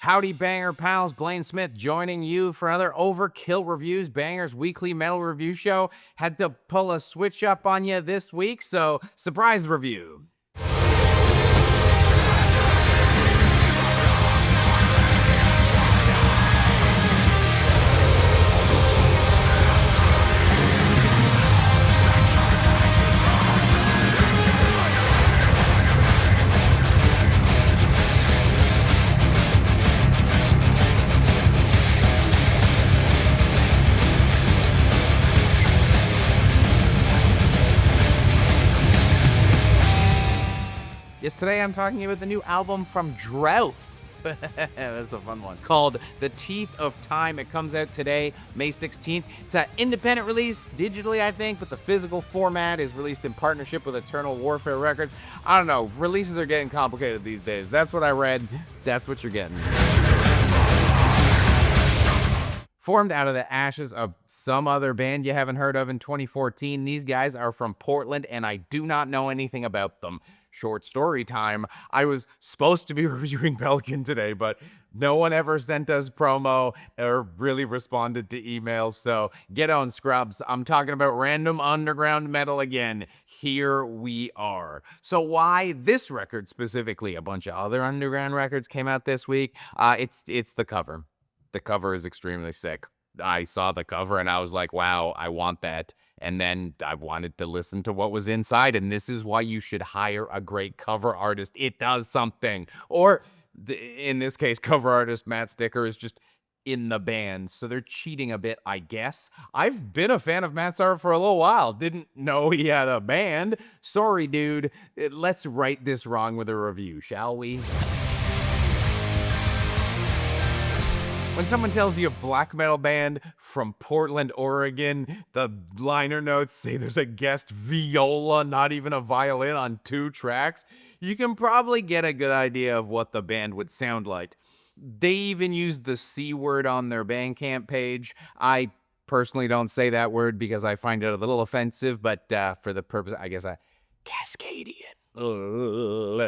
Howdy, Banger pals. Blayne Smith joining you for another Overkill Reviews Bangers weekly metal review show. Had to pull a switch up on you this week, so surprise review. Yes, today I'm talking about the new album from DROUTH. That's a fun one. Called The Teeth of Time. It comes out today, May 16th. It's an independent release, digitally I think, but the physical format is released in partnership with Eternal Warfare Records. I don't know, releases are getting complicated these days. That's what I read, that's what you're getting. Formed out of the ashes of some other band you haven't heard of in 2014, these guys are from Portland, and I do not know anything about them. Short story time, I was supposed to be reviewing Pelican today, but no one ever sent us promo or really responded to emails, so get on, scrubs. I'm talking about random underground metal again. Here we are. So why this record specifically? A bunch of other underground records came out this week. It's the cover. The cover is extremely sick. I saw the cover and I was like, wow, I want that. And then I wanted to listen to what was inside, and this is why you should hire a great cover artist. It does something. Or in this case, cover artist Matt Sticker is just in the band, so they're cheating a bit, I guess. I've been a fan of Matt's art for a little while. Didn't know he had a band. Sorry, dude. Let's right this wrong with a review, shall we? When someone tells you a black metal band from Portland, Oregon, the liner notes say there's a guest viola, not even a violin, on 2 tracks, you can probably get a good idea of what the band would sound like. They even use the C word on their Bandcamp page. I personally don't say that word because I find it a little offensive, but for the purpose, I guess Cascadian.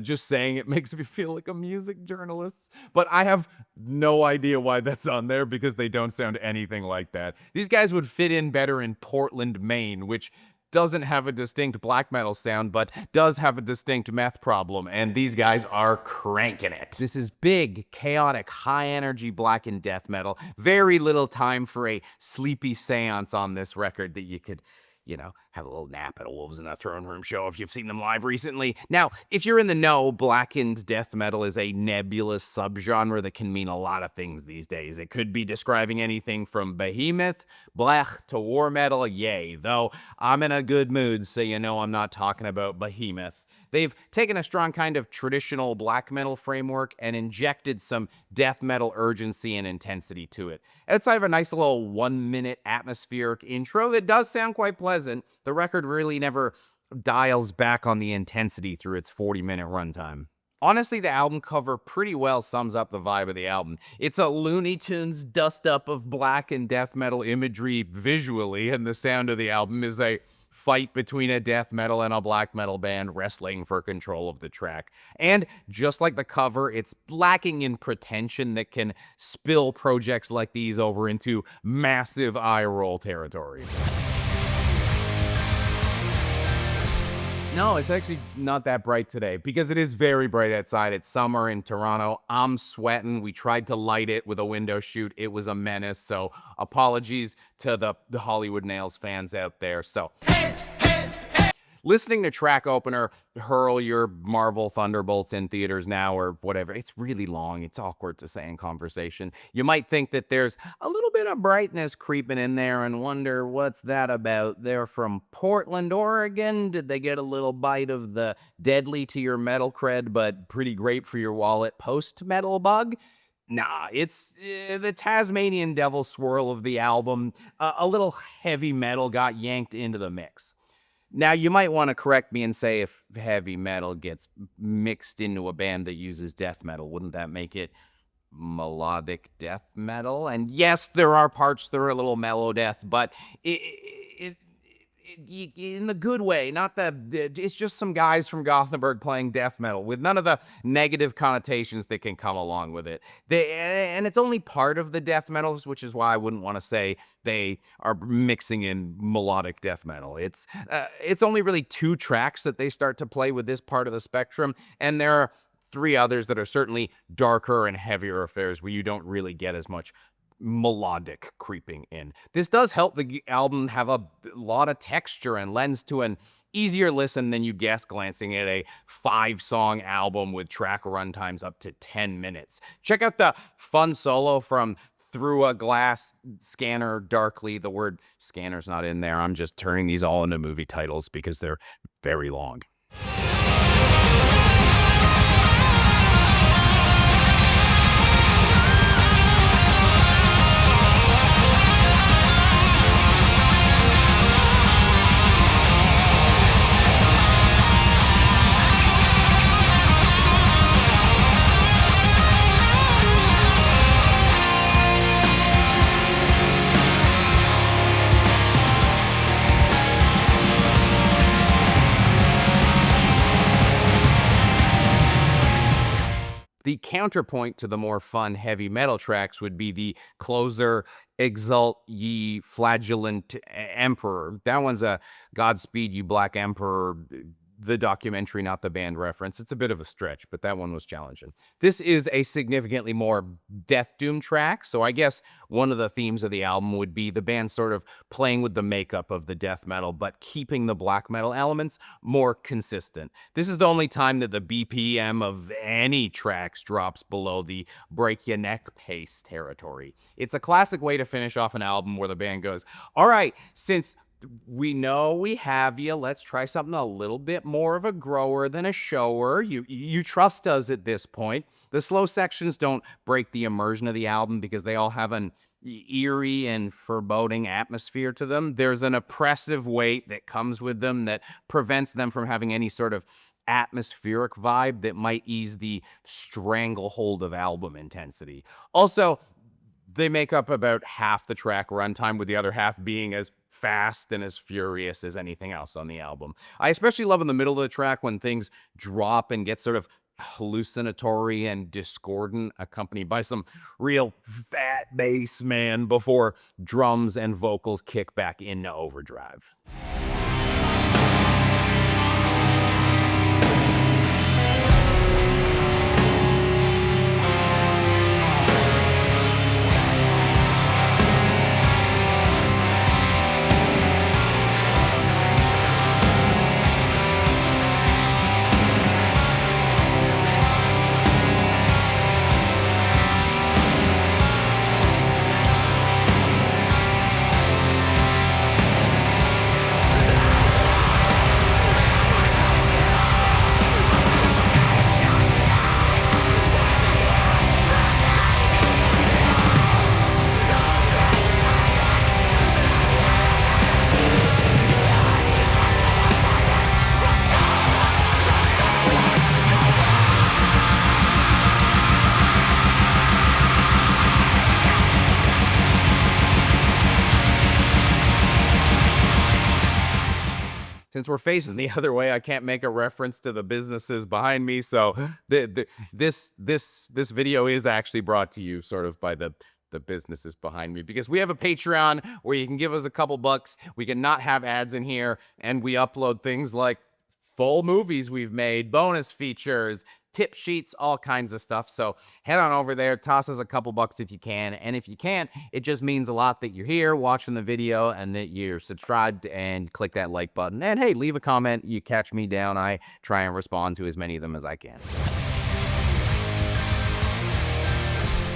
Just saying it makes me feel like a music journalist, but I have no idea why that's on there because they don't sound anything like that. These guys would fit in better in Portland, Maine, which doesn't have a distinct black metal sound, but does have a distinct meth problem, and these guys are cranking it. This is big, chaotic, high-energy black and death metal. Very little time for a sleepy seance on this record that you could, you know, have a little nap at a Wolves in the Throne Room show if you've seen them live recently. Now, if you're in the know, blackened death metal is a nebulous subgenre that can mean a lot of things these days. It could be describing anything from behemoth, blech, to war metal, yay. Though I'm in a good mood, so you know I'm not talking about behemoth. They've taken a strong kind of traditional black metal framework and injected some death metal urgency and intensity to it. Outside of a nice little 1-minute atmospheric intro that does sound quite pleasant, the record really never dials back on the intensity through its 40-minute runtime. Honestly, the album cover pretty well sums up the vibe of the album. It's a Looney Tunes dust-up of black and death metal imagery visually, and the sound of the album is a fight between a death metal and a black metal band wrestling for control of the track. And just like the cover, it's lacking in pretension that can spill projects like these over into massive eye-roll territory. No, it's actually not that bright today because it is very bright outside. It's summer in Toronto. I'm sweating. We tried to light it with a window shoot. It was a menace. So apologies to the Hollywood Nails fans out there. So listening to track opener hurl your Marvel Thunderbolts in theaters now or whatever, it's really long. It's awkward to say in conversation. You might think that there's a little bit of brightness creeping in there and wonder what's that about. They're from Portland, Oregon. Did they get a little bite of the deadly to your metal cred but pretty great for your wallet post-metal bug? Nah, it's the Tasmanian devil swirl of the album. A little heavy metal got yanked into the mix. Now, you might want to correct me and say if heavy metal gets mixed into a band that uses death metal, wouldn't that make it melodic death metal? And yes, there are parts that are a little mellow death, but in the good way, not it's just some guys from Gothenburg playing death metal with none of the negative connotations that can come along with it. And it's only part of the death metals, which is why I wouldn't want to say they are mixing in melodic death metal. It's only really 2 tracks that they start to play with this part of the spectrum, and there are 3 others that are certainly darker and heavier affairs where you don't really get as much melodic creeping in. This does help the album have a lot of texture and lends to an easier listen than you guess glancing at a 5-song album with track runtimes up to 10 minutes. Check out the fun solo from Through a Glass Scanner Darkly. The word scanner's not in there. I'm just turning these all into movie titles because they're very long. The counterpoint to the more fun heavy metal tracks would be the closer, Exult Ye Flagellant Emperor. That one's a Godspeed You Black Emperor, the documentary, not the band reference. It's a bit of a stretch, but that one was challenging. This is a significantly more Death Doom track, so I guess one of the themes of the album would be the band sort of playing with the makeup of the death metal, but keeping the black metal elements more consistent. This is the only time that the BPM of any tracks drops below the break your neck pace territory. It's a classic way to finish off an album where the band goes, all right, since we know we have you, let's try something a little bit more of a grower than a shower. You trust us at this point. The slow sections don't break the immersion of the album because they all have an eerie and foreboding atmosphere to them. There's an oppressive weight that comes with them that prevents them from having any sort of atmospheric vibe that might ease the stranglehold of album intensity. Also, they make up about half the track runtime, with the other half being as fast and as furious as anything else on the album. I especially love in the middle of the track when things drop and get sort of hallucinatory and discordant, accompanied by some real fat bass, man, before drums and vocals kick back into overdrive. Since we're facing the other way, I can't make a reference to the businesses behind me, so this video is actually brought to you sort of by the businesses behind me, because we have a Patreon where you can give us a couple bucks. We can not have ads in here, and we upload things like full movies we've made, bonus features, tip sheets, all kinds of stuff. So head on over there, toss us a couple bucks if you can. And if you can't, it just means a lot that you're here watching the video and that you're subscribed and click that like button. And hey, leave a comment. You catch me down. I try and respond to as many of them as I can.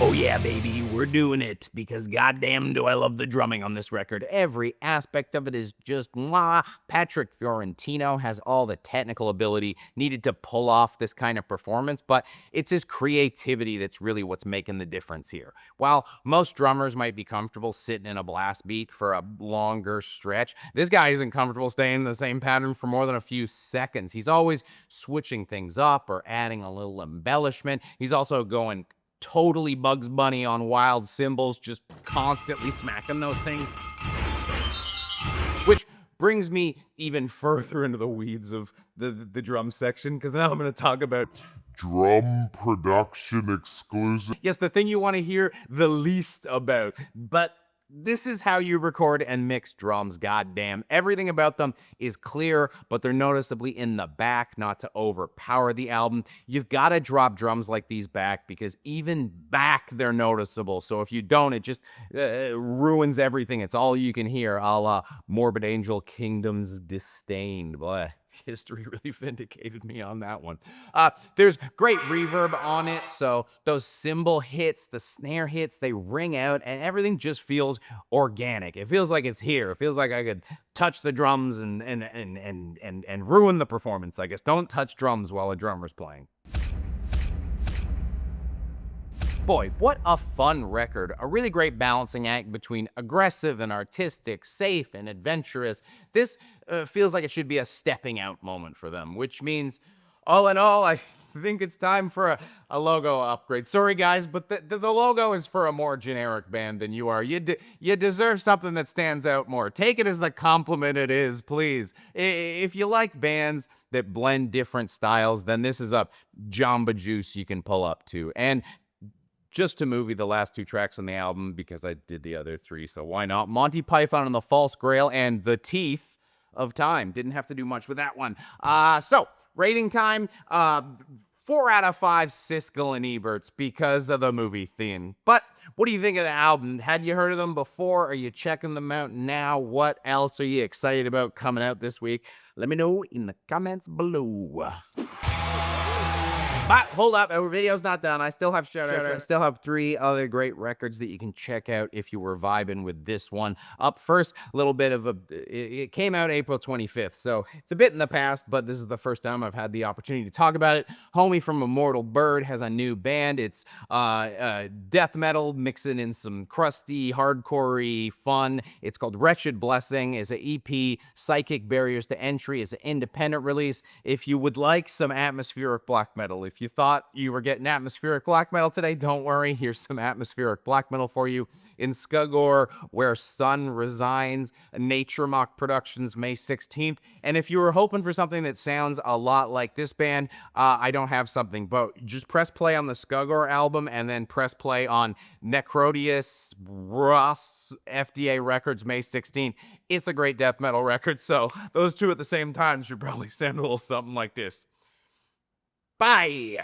Oh yeah, baby, we're doing it, because goddamn do I love the drumming on this record. Every aspect of it is just mwah. Patrick Fiorentino has all the technical ability needed to pull off this kind of performance, but it's his creativity that's really what's making the difference here. While most drummers might be comfortable sitting in a blast beat for a longer stretch, this guy isn't comfortable staying in the same pattern for more than a few seconds. He's always switching things up or adding a little embellishment. He's also going totally Bugs Bunny on wild cymbals, just constantly smacking those things. Which brings me even further into the weeds of the drum section, because now I'm going to talk about Drum production exclusive. yes, the thing you want to hear the least about. But this is how you record and mix drums, goddamn. Everything about them is clear, but they're noticeably in the back, not to overpower the album. You've got to drop drums like these back, because even back they're noticeable. So if you don't, it just ruins everything. It's all you can hear, a la Morbid Angel Kingdom's Disdain. Boy, history really vindicated me on that one. There's great reverb on it, so those cymbal hits, the snare hits, they ring out, and everything just feels organic. It feels like it's here. It feels like I could touch the drums and ruin the performance, I guess. Don't touch drums while a drummer's playing. Boy, what a fun record. A really great balancing act between aggressive and artistic, safe and adventurous. This feels like it should be a stepping out moment for them, which means, all in all, I think it's time for a logo upgrade. Sorry, guys, but the logo is for a more generic band than you are. You deserve something that stands out more. Take it as the compliment it is, please. If you like bands that blend different styles, then this is a Jamba Juice you can pull up to. And just to movie the last 2 tracks on the album, because I did the other 3, so why not? Monty Python and the False Grail and The Teeth of Time. Didn't have to do much with that one. So, rating time, 4 out of 5 Siskel and Eberts because of the movie theme. But what do you think of the album? Had you heard of them before? Are you checking them out now? What else are you excited about coming out this week? Let me know in the comments below. But hold up, our video's not done. I still have shoutouts. I still have 3 other great records that you can check out if you were vibing with this one. Up first, a little bit of it came out April 25th, so it's a bit in the past, but this is the first time I've had the opportunity to talk about it. Homie from Immortal Bird has a new band. It's death metal mixing in some crusty, hardcore-y fun. It's called Wretched Blessing. It's an EP. Psychic Barriers to Entry is an independent release. If you would like some atmospheric black metal, if you thought you were getting atmospheric black metal today, don't worry. Here's some atmospheric black metal for you. In Skugor, Where Sun Resigns, Nature Mock Productions, May 16th. And if you were hoping for something that sounds a lot like this band, I don't have something, but just press play on the Skugor album and then press play on Necrotius Ross FDA Records, May 16th. It's a great death metal record, so those 2 at the same time should probably sound a little something like this. Bye!